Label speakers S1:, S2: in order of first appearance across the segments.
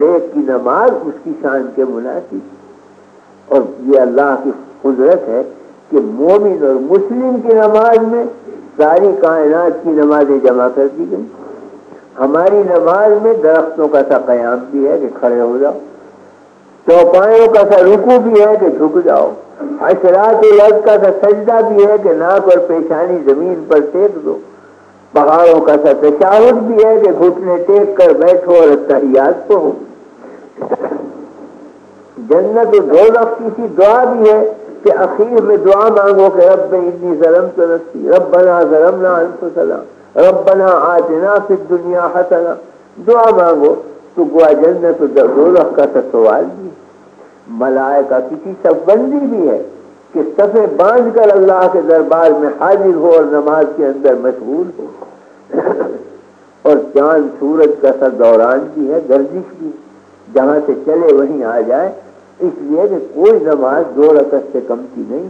S1: ایک کی نماز اس کی شان کے مناسب. اور یہ اللہ کی قدرت ہے کہ مومن اور مسلم کی نماز میں ساری کائنات کی نمازیں جمع کر دی گئی. ہماری نماز میں درختوں کا سا قیام بھی ہے کہ کھڑے ہو جاؤ، چوپایوں کا سا رکوع بھی ہے کہ جھک جاؤ، عشرات الارض کا سا سجدہ بھی ہے کہ ناک اور پیشانی زمین پر ٹیک دو، پہاڑوں کا سا تشہد بھی ہے کہ گھٹنے ٹیک کر بیٹھو اور تحیات پڑھو. جنت و دوزخ کی سی دعا بھی ہے کہ اخیر میں دعا مانگو کہ رب انی ظلمت نفسی ربنا ظلمنا انفسنا ربنا آتنا فی الدنیا حسنہ. دعا مانگو تو گوا جنت و دوزخ کا سوال بھی. ملائکہ کسی صف بندی بھی ہے کہ صفیں باندھ کر اللہ کے دربار میں حاضر ہو اور نماز کے اندر مشغول ہو. اور چاند سورج کا سا دوران بھی ہے، گردش بھی، جہاں سے چلے وہیں آ جائے. اس لیے کہ کوئی نماز 2 رکعت سے کم کی نہیں.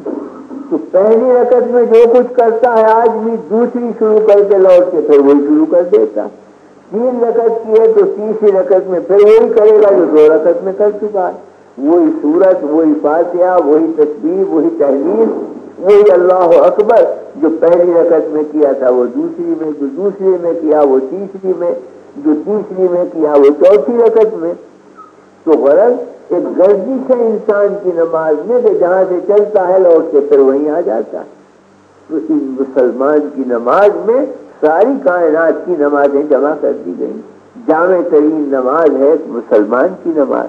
S1: تو پہلی رکعت میں جو کچھ کرتا ہے آدمی دوسری شروع کر کے لوٹ کے پھر وہی شروع کر دیتا. 3 رکعت کی ہے تو تیسری رکعت میں پھر وہی کرے گا جو 2 رکعت میں کر چکا ہے. وہی سورت، وہی فاتحہ، وہی تسبیح، وہی تحلیل، وہی اللہ اکبر جو پہلی رکعت میں کیا تھا وہ دوسری میں، جو دوسری میں کیا وہ تیسری میں، جو تیسری میں کیا وہ چوتھی رکعت میں. تو غرض ایک گردش ہے انسان کی نماز میں کہ جہاں سے چلتا ہے لوٹ کے پھر وہیں آ جاتا ہے. تو اس مسلمان کی نماز میں ساری کائنات کی نمازیں جمع کر دی گئی. جامع ترین نماز ہے مسلمان کی نماز.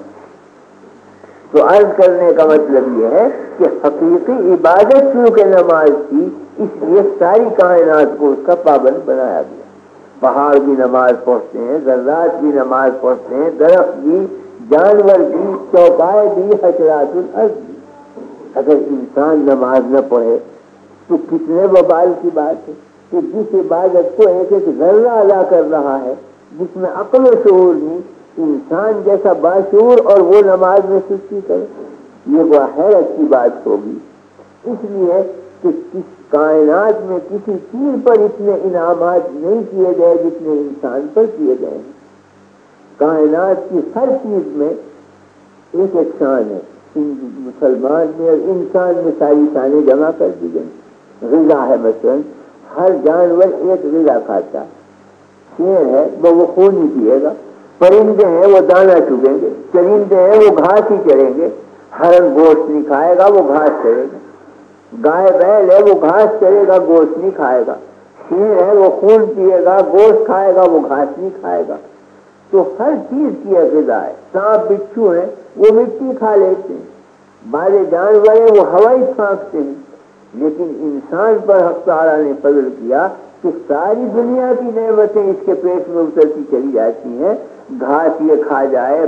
S1: تو عرض کرنے کا مطلب یہ ہے کہ حقیقی عبادت چونکہ نماز تھی اس لیے ساری کائنات کو اس کا پابند بنایا گیا. پہاڑ بھی نماز پڑھتے ہیں، ذرات بھی نماز پڑھتے ہیں، درخت بھی، جانور بھی، چوپائے بھی، حشرات الارض بھی. اگر انسان نماز نہ پڑھے تو کتنے وبال کی بات ہے کہ جس عبادت کو ایک ایک ذرہ ادا کر رہا ہے، جس میں عقل و شعور نہیں، انسان جیسا باشعور اور وہ نماز میں سستی کرے، یہ وہ حیرت کی بات ہوگی. اس لیے کہ کس کائنات میں کسی چیز پر اتنے انعامات نہیں کیے گئے جتنے انسان پر کیے گئے ہیں. کائنات کی ہر چیز میں ایک ایک شان ہے. مسلمان میں اور انسان میں ساری شانیں جمع کر دی گئی. غذا ہے، مثلا ہر جانور ایک غذا کھاتا ہے. شیر ہے وہ خون ہی پیے گا، پرندے ہیں وہ دانا چگیں گے، چرندے ہیں وہ گھاس ہی چریں گے. ہرن گوشت نہیں کھائے گا، وہ گھاس چرے گا. گائے بیل ہے وہ گھاس چرے گا، گوشت نہیں کھائے گا. شیر ہے وہ خون پیے گا، گوشت کھائے گا، وہ گھاس نہیں کھائے گا. تو ہر چیز کی غذا ہے. سانپ بچھو ہیں وہ مٹی کھا لیتے ہیں، بارے جانور ہیں وہ ہوائی پھانکتے ہیں. لیکن انسان پر حق تعالیٰ نے فضل کیا کہ ساری دنیا کی نعمتیں اس کے پیٹ میں اترتی چلی جاتی ہیں. گھاس یہ کھا جائے،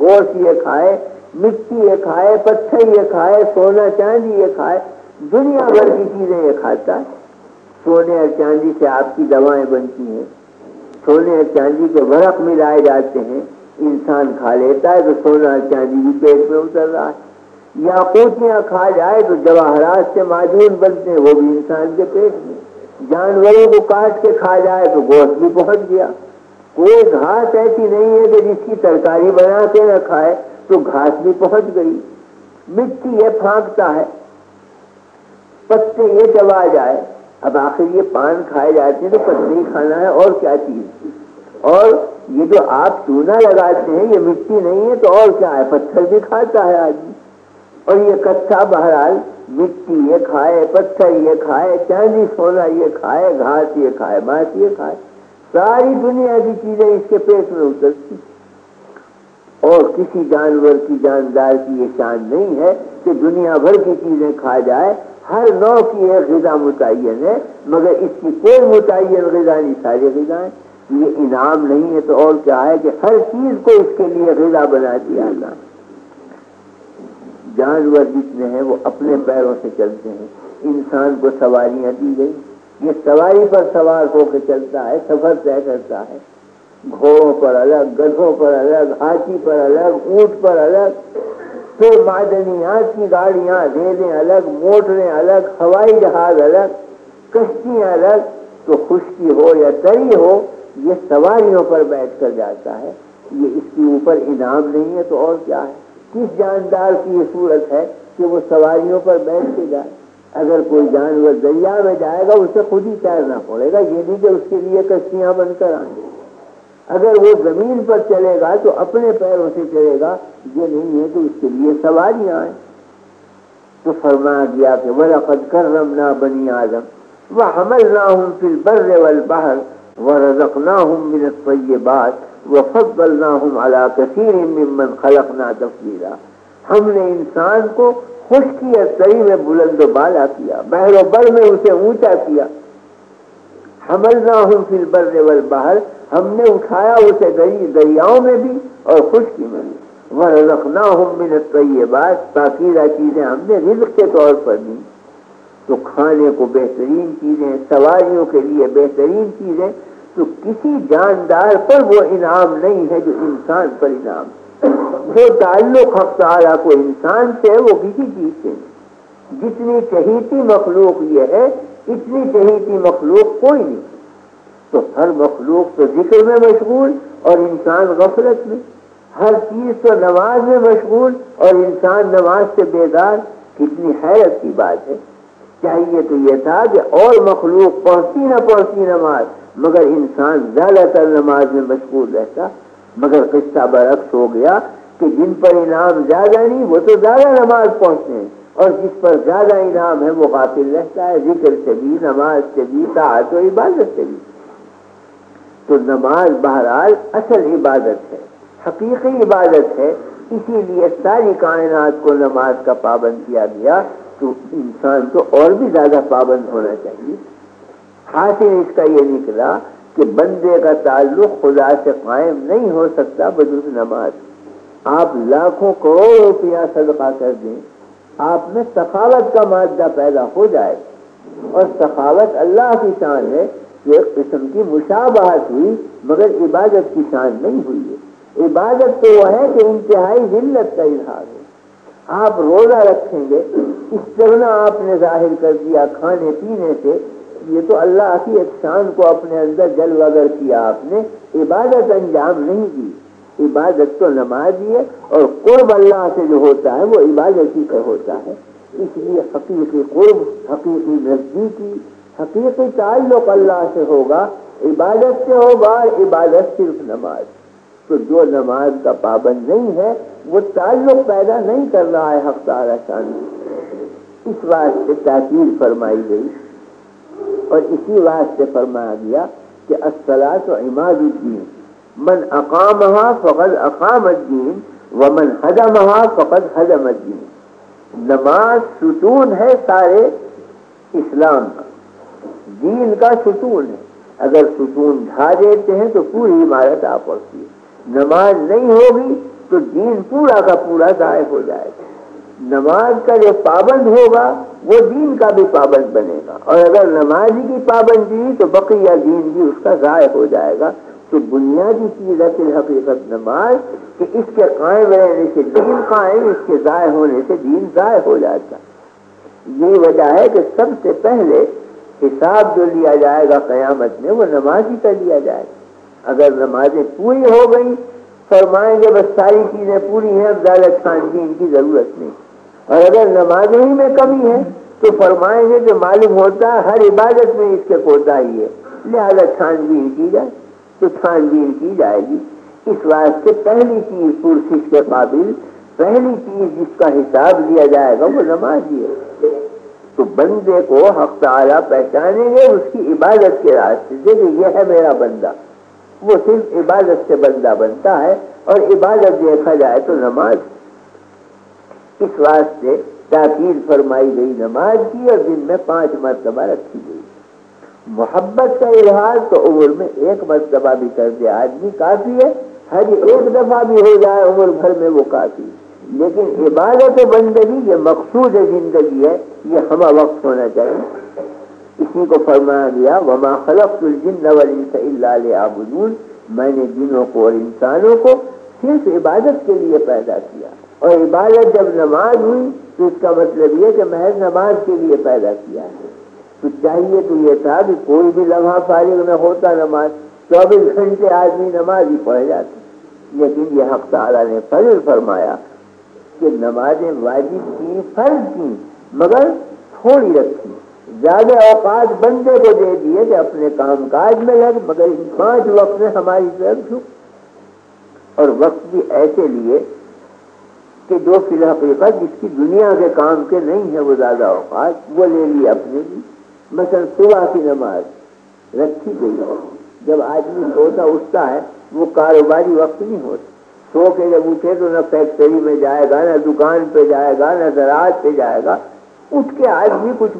S1: گوشت یہ کھائے، مٹی یہ کھائے، پتھر یہ کھائے، سونا چاندی یہ کھائے، دنیا بھر کی چیزیں یہ کھاتا ہے. سونے اور چاندی سے آپ کی دوائیں بنتی ہیں، سونے اور چاندی کے ورق ملائے جاتے ہیں، انسان کھا لیتا ہے تو سونا اور چاندی بھی پیٹ میں اتر رہا ہے. یاقوتیاں کھا جائے تو جواہرات سے معجون بنتے ہیں، وہ بھی انسان کے پیٹ میں. جانوروں کو کاٹ کے کھا جائے تو گوشت بھی پہنچ گیا. کوئی گھاس ایسی نہیں ہے کہ جس کی ترکاری بنا کے نہ کھائے، تو گھاس بھی پہنچ گئی. مٹی یہ پھانکتا ہے، پتے یہ چبا جائے. اب آخر یہ پان کھائے جاتے ہیں تو پتے ہی کھانا ہے اور کیا چیز. اور یہ جو آپ چونا لگاتے ہیں یہ مٹی نہیں ہے تو اور کیا ہے، پتھر بھی کھاتا ہے آدمی. اور یہ کچا بہرحال مٹی یہ کھائے، پتھر یہ کھائے، چاندی سونا یہ کھائے، گھاس یہ کھائے، ماس یہ کھائے، ساری دنیا کی چیزیں اس کے پیٹ میں اترتی. اور کسی جانور کی، جاندار کی یہ شان نہیں ہے کہ دنیا بھر کی چیزیں کھا جائے. ہر نوع کی ایک غذا متعین ہے، مگر اس کی کوئی متعین غذا نہیں، ساری غذائیں. یہ انعام نہیں ہے تو اور کیا ہے کہ ہر چیز کو اس کے لیے غذا بنا دیا اللہ. جانور جتنے ہیں وہ اپنے پیروں سے چلتے ہیں، انسان کو سواریاں دی گئی، یہ سواری پر سوار ہو کے چلتا ہے، سفر طے کرتا ہے. گھوڑوں پر الگ، گدھوں پر الگ، ہاتھی پر الگ، اونٹ پر الگ، پھر معدنیات کی گاڑیاں، ریلیں الگ، موٹریں الگ، ہوائی جہاز الگ، کشتیاں الگ. تو خشکی ہو یا تری ہو یہ سواریوں پر بیٹھ کر جاتا ہے. یہ اس اوپر انعام نہیں ہے تو اور کیا ہے؟ کس جاندار کی یہ صورت ہے کہ وہ سواریوں پر بیٹھ کے جائے؟ اگر کوئی جانور دریا میں جائے گا اسے خود ہی تیرنا پڑے گا، یہ نہیں کہ اس کے لیے کشتیاں بن کر آئیں۔ اگر وہ زمین پر چلے گا تو اپنے پیروں سے چلے گا، یہ نہیں ہے کہ اس کے لیے سواریاں آئیں۔ تو فرمایا گیا کہ وَلَقَدْ كَرَّمْنَا بَنِي آدَمَ وَحَمَلْنَاهُمْ فِي الْبَرِّ وَالْبَحْرِ وَرَزَقْنَاهُم مِّنَ الطَّيِّبَاتِ وَفَضَّلْنَاهُمْ عَلَىٰ كَثِيرٍ مِّمَّنْ خَلَقْنَا تَفْضِيلًا۔ ہم نے انسان کو خشکی اور تری میں بلند و بالا کیا، بحر و بر میں اسے اونچا کیا۔ حملناہم فی البر والبحر، ہم نے اٹھایا اسے دریاؤں میں بھی اور خشکی میں بھی۔ ورزقناہم من الطیبات، پاکیزہ چیزیں ہم نے رزق کے طور پر دی۔ تو کھانے کو بہترین چیزیں، سواریوں کے لیے بہترین چیزیں، تو کسی جاندار پر وہ انعام نہیں ہے جو انسان پر انعام ہے۔ جو تعلق حق تعالیٰ کو انسان سے وہ کسی چیز سے نہیں۔ جتنی چہیتی مخلوق یہ ہے اتنی چہیتی مخلوق کوئی نہیں۔ تو ہر مخلوق تو ذکر میں مشغول اور انسان غفلت میں، ہر چیز تو نماز میں مشغول اور انسان نماز سے بیدار۔ کتنی حیرت کی بات ہے۔ چاہیے تو یہ تھا کہ اور مخلوق پہنچتی نہ پہنچتی نماز، مگر انسان زیادہ تر نماز میں مشغول رہتا۔ مگر قصہ برعکس ہو گیا کہ جن پر انعام زیادہ نہیں وہ تو زیادہ نماز پہنچتے ہیں، اور جس پر زیادہ انعام ہے وہ غافل رہتا ہے، ذکر سے بھی، نماز سے بھی، طاعت و عبادت سے بھی۔ تو نماز بہرحال اصل عبادت ہے، حقیقی عبادت ہے، اسی لیے ساری کائنات کو نماز کا پابند کیا گیا۔ تو انسان تو اور بھی زیادہ پابند ہونا چاہیے۔ حاصل اس کا یہ نکلا کہ بندے کا تعلق خدا سے قائم نہیں ہو سکتا بجز نماز۔ آپ لاکھوں کروڑ روپیہ صدقہ کر دیں، آپ میں سخاوت کا مادہ پیدا ہو جائے، اور سخاوت اللہ کی شان ہے، جو ایک قسم کی مشابہت ہوئی مگر عبادت کی شان نہیں ہوئی ہے۔ عبادت تو وہ ہے کہ انتہائی ذلت کا اظہار ہے۔ آپ روزہ رکھیں گے، استغنا آپ نے ظاہر کر دیا کھانے پینے سے، یہ تو اللہ کی ایک شان کو اپنے اندر جلوہ گر کیا آپ نے، عبادت انجام نہیں دی۔ عبادت تو نماز ہی ہے، اور قرب اللہ سے جو ہوتا ہے وہ عبادت ہی کا ہوتا ہے۔ اس لیے حقیقی قرب، حقیقی نزدیکی، حقیقی تعلق اللہ سے ہوگا، عبادت سے ہوگا، عبادت صرف نماز۔ تو جو نماز کا پابند نہیں ہے وہ تعلق پیدا نہیں کر رہا ہے حق تعالی شان۔ اس واسطے تاکید فرمائی گئی، اور اسی واسطے فرمایا گیا کہ الصلاۃ عماد الدین، من اقامها فقد اقام الدین ومن هدمها فقد هدم الدین۔ نماز ستون ہے سارے اسلام کا، دین کا ستون ہے۔ اگر ستون ڈھا دیتے ہیں تو پوری عمارت آ پڑتی ہے۔ نماز نہیں ہوگی تو دین پورا کا پورا ضائع ہو جائے گا۔ نماز کا جو پابند ہوگا وہ دین کا بھی پابند بنے گا، اور اگر نمازی کی پابندی تو بقیہ دین بھی اس کا ضائع ہو جائے گا۔ تو بنیادی چیز ہے فی الحقیقت نماز، کہ اس کے قائم رہنے سے دین قائم، اس کے ضائع ہونے سے دین ضائع ہو جاتا۔ یہ وجہ ہے کہ سب سے پہلے حساب جو لیا جائے گا قیامت میں وہ نمازی کا لیا جائے گا۔ اگر نمازیں پوری ہو گئی، فرمائیں گے بس ساری چیزیں پوری ہیں، اب زیادہ چھان بین کی ضرورت نہیں۔ اور اگر نمازیں ہی میں کمی ہے تو فرمائیں گے کہ معلوم ہوتا ہے ہر عبادت میں اس کے کوتاہی ہے، لہذا چھان بین کی جائے، تو چھان بین کی جائے گی۔ اس واسطے پہلی چیز پرسش کے قابل، پہلی چیز جس کا حساب لیا جائے گا وہ نماز ہی ہے۔ تو بندے کو حق تعالیٰ پہچانیں گے اس کی عبادت کے راستے سے کہ یہ ہے میرا بندہ، وہ صرف عبادت سے بندہ بنتا ہے، اور عبادت دیکھا جائے تو نماز۔ اس واسطے تاکید فرمائی گئی نماز کی، اور دن میں 5 مرتبہ رکھی گئی۔ محبت کا اظہار تو عمر میں 1 مرتبہ بھی کر دے آدمی کافی ہے، ہر 1 دفعہ بھی ہو جائے عمر بھر میں وہ کافی ہے۔ لیکن عبادت و بندگی یہ مقصود زندگی ہے، یہ ہمہ وقت ہونا چاہیے۔ اسی کو فرمایا گیا وما خلقت الجن والانس الا ليعبدون، میں نے جنوں کو اور انسانوں کو صرف عبادت کے لیے پیدا کیا۔ اور عبادت جب نماز ہوئی تو اس کا مطلب یہ کہ محض نماز کے لیے پیدا کیا ہے۔ تو چاہیے تو یہ تھا کہ کوئی بھی لمحہ فارغ نہ ہوتا نماز، 24 گھنٹے آدمی نماز ہی پڑھ جاتا، لیکن یہ حق تعالیٰ نے فضل فرمایا کہ نمازیں واجب کی، فرض کی، مگر تھوڑی رکھی، زیادہ اوقات بندے کو دے دیے کہ اپنے کام کاج میں لگ، مگر ان 5 وقت میں ہماری طرف جھک، اور وقت بھی ایسے لیے کہ جو فی الحقیقت جس کی دنیا کے کام کے نہیں ہے وہ زیادہ اوقات وہ لے لیے اپنے لیے۔ مثلا صبح کی نماز رکھی گئی ہے، جب آدمی سوتا اٹھتا ہے وہ کاروباری وقت نہیں ہوتا، سو کے جب اٹھے تو نہ فیکٹری میں جائے گا، نہ دکان پہ جائے گا، نہ زراعت پہ جائے گا، اٹھ کے آدمی کچھ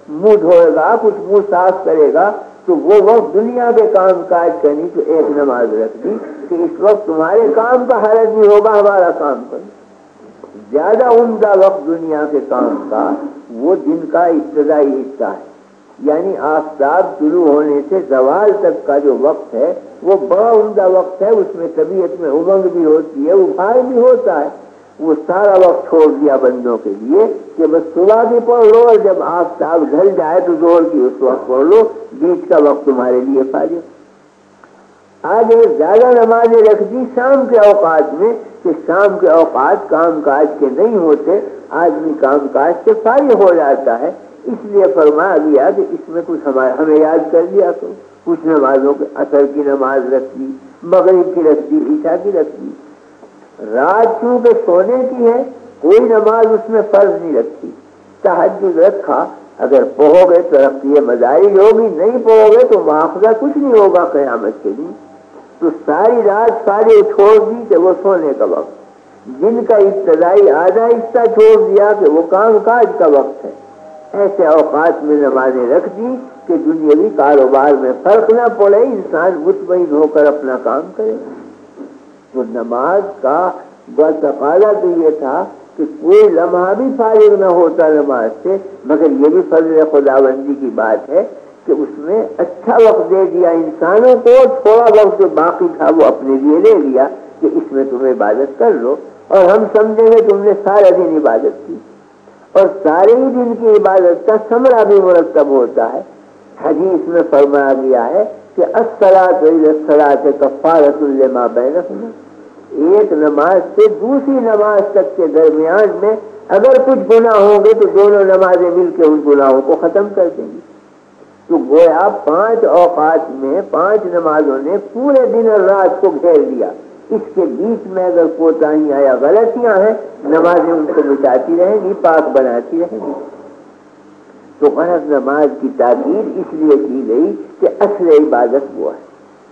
S1: منہ دھوئے گا، کچھ منہ صاف کرے گا، تو وہ وقت دنیا کے کام کاج کرنی، تو ایک نماز رکھ دی کہ اس وقت تمہارے کام کا حرج نہیں ہوگا، ہمارا کام کرو۔ زیادہ عمدہ وقت دنیا کے کام کا وہ دن کا ابتدائی حصہ ہے، یعنی آفتاب طلوع ہونے سے زوال تک کا جو وقت ہے وہ بڑا عمدہ وقت ہے، اس میں طبیعت میں امنگ بھی ہوتی ہے، ابھار بھی ہوتا ہے۔ وہ سارا وقت چھوڑ دیا بندوں کے لیے کہ بس صبح کی پڑھ لو اور جب آفتاب ڈھل جائے تو ظہر کی اس وقت پڑھ لو، بیچ کا وقت تمہارے لیے فارغ۔ آگے زیادہ نمازیں رکھ دی شام کے اوقات میں کہ شام کے اوقات کام کاج کے نہیں ہوتے، آدمی کام کاج سے فارغ ہو جاتا ہے، اس لیے فرمایا گیا کہ اس میں کچھ ہمیں یاد کر لیا تو کچھ نمازوں کے عصر کی نماز رکھ دی، مغرب کی رکھ دی، عشاء کی رکھ دی۔ رات چونکہ سونے کی ہے کوئی نماز اس میں فرض نہیں رکھی، تہجد رکھا، اگر پڑھو گے ترقی مزارج ہوگی، نہیں پڑھو گے تو مواخذہ کچھ نہیں ہوگا قیامت کے دن۔ تو ساری رات سارے چھوڑ دی کہ وہ سونے کا وقت، جن کا ابتدائی آدھا حصہ چھوڑ دیا کہ وہ کام کاج کا وقت ہے۔ ایسے اوقات میں نمازیں رکھ دی کہ دنیاوی کاروبار میں فرق نہ پڑے، انسان مطمئن ہو کر اپنا کام کرے۔ تو نماز کا تقاضا تو یہ تھا کہ کوئی لمحہ بھی فارغ نہ ہوتا نماز سے، مگر یہ بھی فضل خداوندی کی بات ہے کہ اس میں اچھا وقت دے دیا انسانوں کو، تھوڑا وقت جو باقی تھا وہ اپنے لیے لے لیا کہ اس میں تم عبادت کر لو، اور ہم سمجھیں گے تم نے سارا دن عبادت کی، اور سارے ہی دن کی عبادت کا ثمرہ بھی مرتب ہوتا ہے۔ حدیث میں فرمایا گیا ہے کہ الصلاۃ الی الصلاۃ کفارۃ لما بینہما، ایک نماز سے دوسری نماز تک کے درمیان میں اگر کچھ گناہ ہوں گے تو دونوں نمازیں مل کے ان گناہوں کو ختم کر دیں گی۔ تو گویا 5 اوقات میں 5 نمازوں نے پورے دن اور رات کو گھیر لیا، اس کے بیچ میں اگر کوتاہیاں یا غلطیاں ہیں نمازیں ان کو مٹاتی رہیں گی، پاک بناتی رہیں گی۔ تو غرض نماز کی تاکید اس لیے کی گئی کہ اصل عبادت وہ ہے،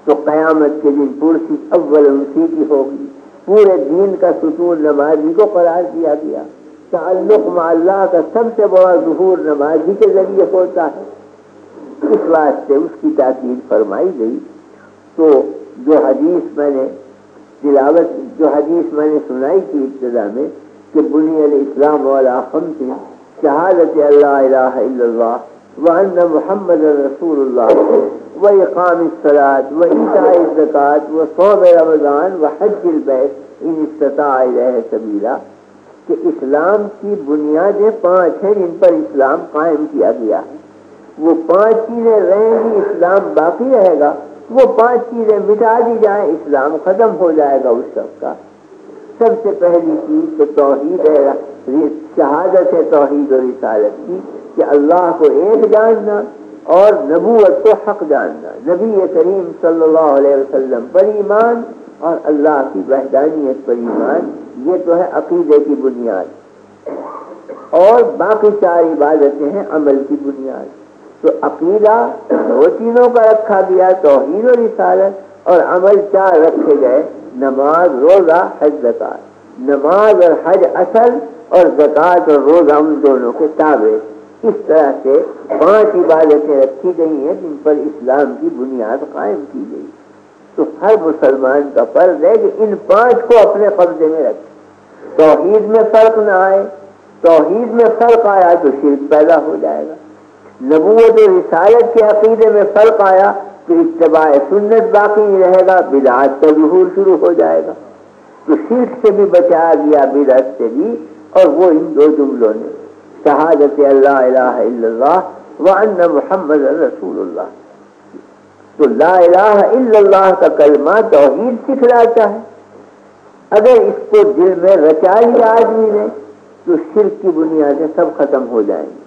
S1: تو قیامت کے دن پرسی اول اسی کی ہوگی، پورے دین کا ستون نمازی کو قرار دیا گیا، تعلق مع اللہ کا سب سے بڑا ظہور نمازی کے ذریعے ہوتا ہے، اس واسطے اس کی تاکید فرمائی گئی۔ تو جو حدیث میں نے سنائی تھی ابتدا میں کہ بنی الاسلام علی 5 شہادت اللہ الہ الا اللہ وان محمد رسول اللہ واقام الصلاۃ وایتاء الزکوٰۃ وصوم رمضان وحج البیت ان استطاع الیہ سبیلا، کہ اسلام کی بنیادیں 5 ہیں جن پر اسلام قائم کیا گیا ہے۔ وہ 5 چیزیں رہیں گی، اسلام باقی رہے گا، وہ 5 چیزیں مٹا دی جائیں اسلام ختم ہو جائے گا اس شخص کا۔ سب سے پہلی چیز تو توحید ہے، شہادت ہے توحید و رسالت کی، کہ اللہ کو ایک جاننا اور نبوت کو حق جاننا، نبی کریم صلی اللہ علیہ وسلم پر ایمان اور اللہ کی وحدانیت پر ایمان، یہ تو ہے عقیدے کی بنیاد، اور باقی 4 عبادتیں ہیں عمل کی بنیاد۔ تو عقیدہ 2 چیزوں کا رکھا گیا، توحید و رسالت، اور عمل 4 رکھے گئے، نماز روزہ حج زکوٰۃ، نماز اور حج اصل اور زکوٰۃ اور روزہ ان دونوں کے تابع۔ اس طرح سے 5 عبادتیں رکھی گئی ہیں جن پر اسلام کی بنیاد قائم کی گئی۔ تو ہر مسلمان کا فرض ہے کہ ان 5 کو اپنے قبضے میں رکھے، توحید میں فرق نہ آئے، توحید میں فرق آیا تو شرک پیدا ہو جائے گا، نبوت و رسالت کے عقیدے میں فرق آیا تو اتباع سنت باقی نہیں رہے گا، بدعات کا ظہور شروع ہو جائے گا۔ تو شرک سے بھی بچایا گیا، بدعت سے بھی، اور وہ ان 2 جملوں نے شہادت اللہ الہ الا اللہ وان محمد رسول اللہ۔ تو لا الہ الا اللہ کا کلمہ توحید سکھلاتا ہے، اگر اس کو دل میں رچا لیا آدمی نے تو شرک کی بنیادیں سب ختم ہو جائیں گی.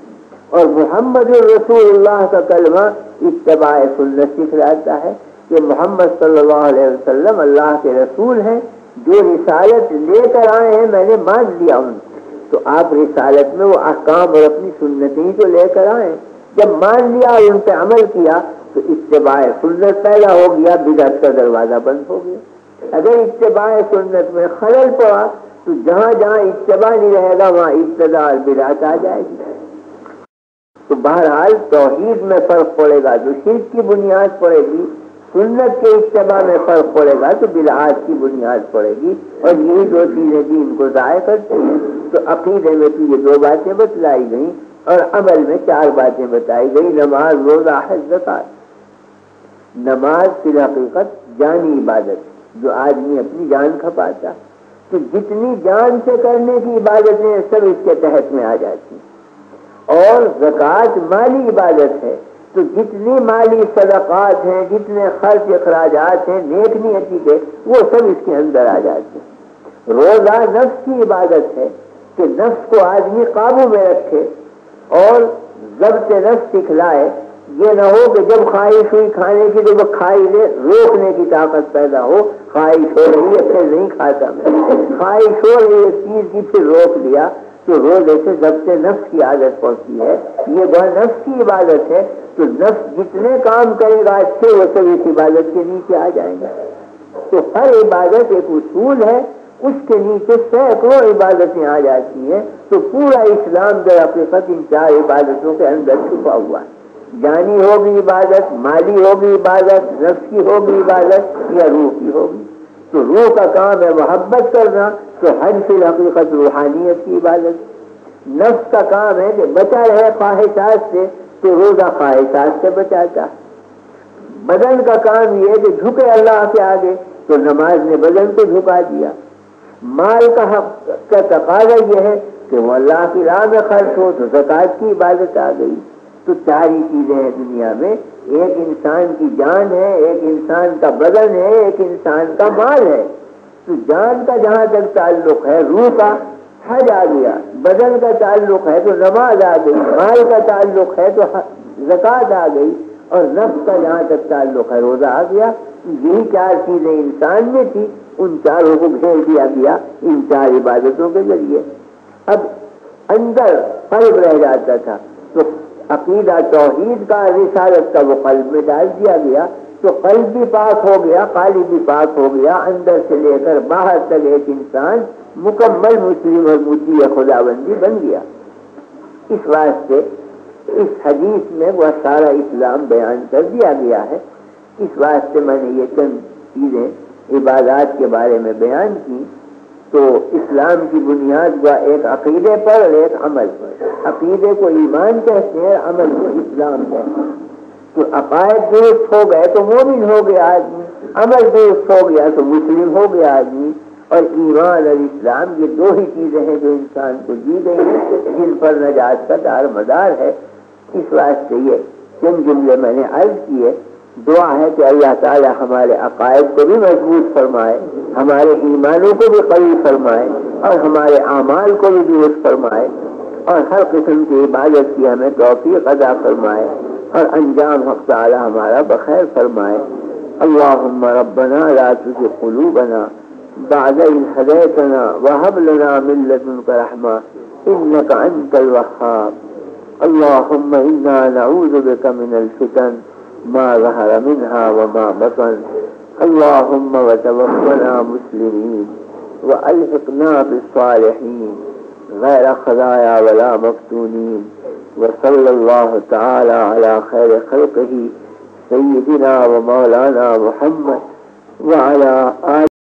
S1: اور محمد رسول اللہ کا کلمہ اتباع سنت سکھلاتا ہے کہ محمد صلی اللہ علیہ وسلم اللہ کے رسول ہیں، جو رسالت لے کر آئے ہیں میں نے مان لیا ان کو. تو آپ رسالت میں وہ احکام اور اپنی سنتیں تو لے کر آئے، جب مان لیا اور ان پہ عمل کیا تو اتباع سنت پیدا ہو گیا، بدعت کا دروازہ بند ہو گیا. اگر اتباع سنت میں خلل پڑا تو جہاں جہاں اتباع نہیں رہے گا وہاں ابتداء اور بدعت آ جائے گی. تو بہرحال توحید میں فرق پڑے گا تو شرک کی بنیاد پڑے گی، سنت کے اتباع میں فرق پڑے گا تو بدعات کی بنیاد پڑے گی. اور یہی دو چیزیں دین کو ضائع کرتی ہیں. تو عقیدے میں تو یہ دو باتیں بتلائی گئیں اور عمل میں 4 باتیں بتائی گئی، نماز، روزہ، حج، زکات. نماز فی الحقیقت جانی عبادت جو آدمی اپنی جان کھپاتا، تو جتنی جان سے کرنے کی عبادتیں سب اس کے تحت میں آ جاتی ہیں. اور زکات مالی عبادت ہے تو جتنی مالی صدقات ہیں، جتنے خرچ اخراجات ہیں نیک نیتی کے، وہ سب اس کے اندر آ جاتے ہیں. روزہ نفس کی عبادت ہے کہ نفس کو آدمی قابو میں رکھے اور ضبط نفس سکھلائے. یہ نہ ہو کہ جب خواہش ہوئی کھانے کی تو وہ کھائی لے، روکنے کی طاقت پیدا ہو. خواہش ہو رہی ہے پھر نہیں کھاتا میں، خواہش ہو رہی ہے چیز کی پھر روک لیا، تو روزے سے ضبط نفس کی عادت پڑتی ہے. یہ وہ نفس کی عبادت ہے. تو نفس جتنے کام کرے گا اچھے وہ سب اس عبادت کے نیچے آ جائیں گے. تو ہر عبادت ایک اصول ہے، اس کے نیچے سینکڑوں عبادتیں آ جاتی ہیں. تو پورا اسلام در حقیقت ان 4 عبادتوں کے اندر چھپا ہوا ہے. جانی ہوگی عبادت، مالی ہوگی عبادت، نفس کی ہوگی عبادت یا روح کی ہوگی. تو روح کا کام ہے محبت کرنا، تو حج فی الحقیقت روحانیت کی عبادت. نفس کا کام ہے کہ بچا رہے خواہشات سے، تو روزہ خواہشات سے بچاتا ہے. بدن کا کام یہ ہے کہ جھکے اللہ کے آگے، تو نماز نے بدن کو جھکا دیا. مال کا حق کا تقاضا یہ ہے کہ وہ اللہ کی راہ میں خرچ ہو، تو زکات کی عبادت آ گئی. تو 4 ہی چیزیں ہیں دنیا میں، ایک انسان کی جان ہے، ایک انسان کا بدن ہے، ایک انسان کا مال ہے. تو جان کا جہاں تک تعلق ہے روح کا حج آ گیا، بدن کا تعلق ہے تو نماز آ گئی، مال کا تعلق ہے تو زکات آ گئی، اور نفس کا جہاں تک تعلق ہے روزہ آ گیا. یہی 4 چیزیں انسان میں تھی، ان 4 کو گھیر دیا گیا ان 4 عبادتوں کے ذریعے. اب اندر قلب رہ جاتا تھا، تو عقیدہ توحید کا، رسالت کا وہ قلب میں ڈال دیا گیا. تو قلب بھی پاک ہو گیا، قالب بھی پاک ہو گیا، اندر سے لے کر باہر تک ایک انسان مکمل مسلم اور مطیع خداوندی بن گیا. اس واسطے اس حدیث میں وہ سارا اسلام بیان کر دیا گیا ہے. اس واسطے میں نے یہ چند چیزیں عبادات کے بارے میں بیان کی. تو اسلام کی بنیاد وہ ایک عقیدے پر اور ایک عمل پر. عقیدے کو ایمان کہتے ہیں، عمل کو اسلام کہتے ہیں. تو عقائد درست ہو گئے تو مومن ہو گیا آدمی، عمل درست ہو گیا تو مسلم ہو گیا آدمی. اور ایمان اور اسلام یہ 2 ہی چیزیں ہیں جو انسان کو دی گئی ہیں، جن پر نجات کا دار مدار ہے. اس واسطے یہ چند جملے میں نے عرض کیے. دعا ہے کہ اللہ تعالی ہمارے عقائد کو بھی مضبوط فرمائے، ہمارے ایمانوں کو بھی قوی فرمائے، اور ہمارے اعمال کو بھی درست فرمائے، اور ہر قسم کی عبادت کی ہمیں توفیق عطا فرمائے، اور انجام حق تعالی ہمارا بخیر فرمائے. اللہم ربنا لا تزغ قلوبنا بعد إذ هديتنا وهب لنا من لدنك رحمة إنك أنت الوهاب. اللهم إنا نعوذ بك من الفتن ما ظهر منها وما بطن. اللهم وتوفنا مسلمين وألحقنا بالصالحين غير خزايا ولا مفتونين. وصلى الله تعالى على خير خلقه سيدنا ومولانا محمد وعلى آله